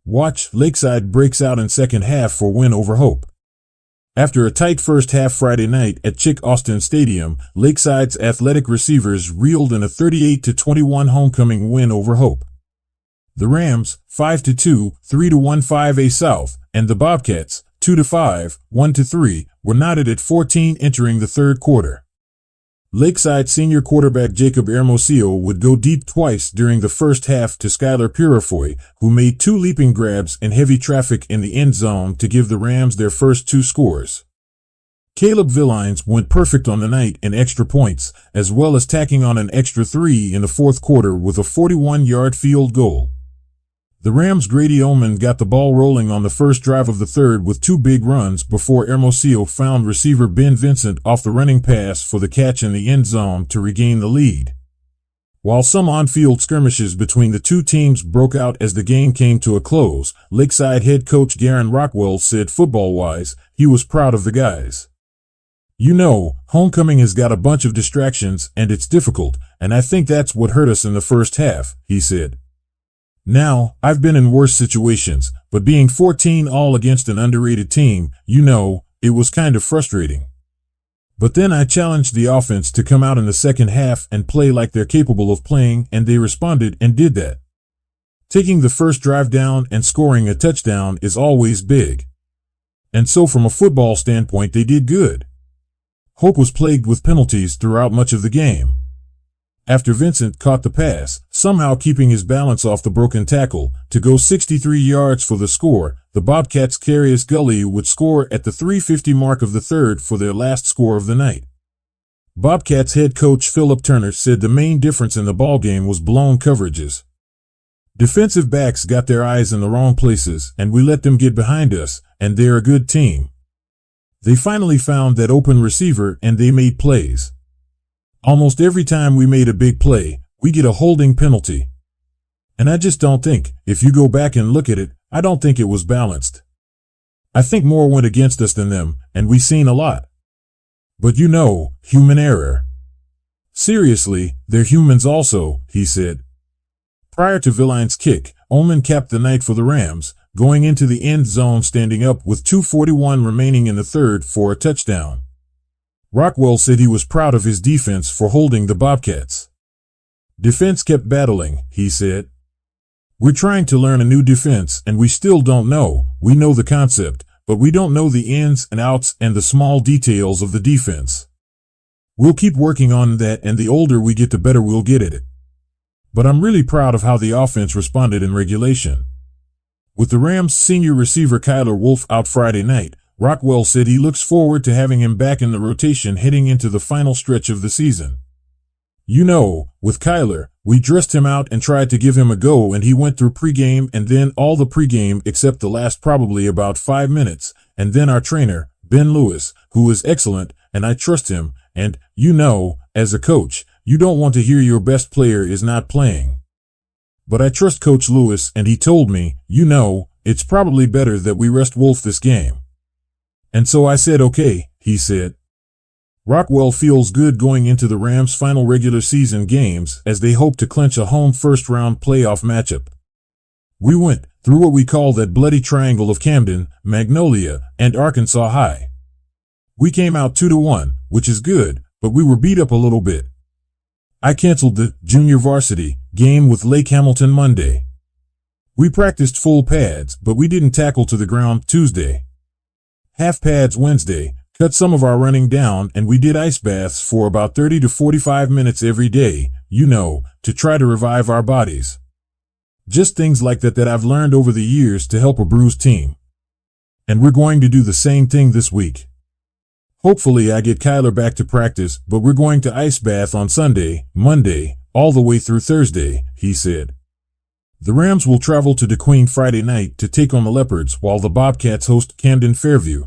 Watch, Lakeside breaks out in second half for win over Hope. After a tight first half Friday night at Chick Austin Stadium, Lakeside's athletic receivers reeled in a 38-21 homecoming win over Hope. The Rams, 5-2, 3-1 5A South, and the Bobcats, 2-5, 1-3, were knotted at 14 entering the third quarter. Lakeside senior quarterback Jacob Hermosillo would go deep twice during the first half to Skylar Purifoy, who made 2 leaping grabs in heavy traffic in the end zone to give the Rams their first 2 scores. Caleb Villines went perfect on the night in extra points, as well as tacking on an extra 3 in the fourth quarter with a 41-yard field goal. The Rams' Grady Ullman got the ball rolling on the first drive of the third with 2 big runs before Hermosillo found receiver Ben Vincent off the running pass for the catch in the end zone to regain the lead. While some on-field skirmishes between the two teams broke out as the game came to a close, Lakeside head coach Garen Rockwell said football-wise, he was proud of the guys. "You know, homecoming has got a bunch of distractions and it's difficult, and I think that's what hurt us in the first half," he said. "Now, I've been in worse situations, but being 14-all against an underrated team, it was kind of frustrating. But then I challenged the offense to come out in the second half and play like they're capable of playing, and they responded and did that. Taking the first drive down and scoring a touchdown is always big. And so from a football standpoint, they did good." Hope was plagued with penalties throughout much of the game. After Vincent caught the pass, somehow keeping his balance off the broken tackle, to go 63 yards for the score, the Bobcats' Carius Gully would score at the 3:50 mark of the third for their last score of the night. Bobcats head coach Philip Turner said the main difference in the ballgame was blown coverages. "Defensive backs got their eyes in the wrong places, and we let them get behind us, and they're a good team. They finally found that open receiver and they made plays. Almost every time we made a big play, we get a holding penalty. And I just don't think, if you go back and look at it, I don't think it was balanced. I think more went against us than them, and we seen a lot. But human error. Seriously, they're humans also," he said. Prior to Villines' kick, Ullman capped the night for the Rams, going into the end zone standing up with 2:41 remaining in the third for a touchdown. Rockwell said he was proud of his defense for holding the Bobcats. "Defense kept battling," he said. "We're trying to learn a new defense and we still don't know. We know the concept, but we don't know the ins and outs and the small details of the defense. We'll keep working on that, and the older we get, the better we'll get at it. But I'm really proud of how the offense responded in regulation." With the Rams' senior receiver Kyler Wolf out Friday night, Rockwell said he looks forward to having him back in the rotation heading into the final stretch of the season. With Kyler, we dressed him out and tried to give him a go, and he went through pregame and then all the pregame except the last probably about 5 minutes, and then our trainer, Ben Lewis, who is excellent, and I trust him, and, as a coach, you don't want to hear your best player is not playing. But I trust Coach Lewis, and he told me, it's probably better that we rest Wolf this game. And so I said okay, he said. Rockwell feels good going into the Rams' final regular season games as they hope to clinch a home first-round playoff matchup. "We went through what we call that bloody triangle of Camden, Magnolia, and Arkansas High. We came out 2-1, which is good, but we were beat up a little bit. I canceled the junior varsity game with Lake Hamilton Monday. We practiced full pads, but we didn't tackle to the ground Tuesday. Half pads Wednesday, cut some of our running down, and we did ice baths for about 30 to 45 minutes every day, to try to revive our bodies. Just things like that I've learned over the years to help a bruised team. And we're going to do the same thing this week. Hopefully I get Kyler back to practice, but we're going to ice bath on Sunday, Monday, all the way through Thursday," he said. The Rams will travel to DeQueen Friday night to take on the Leopards while the Bobcats host Camden Fairview.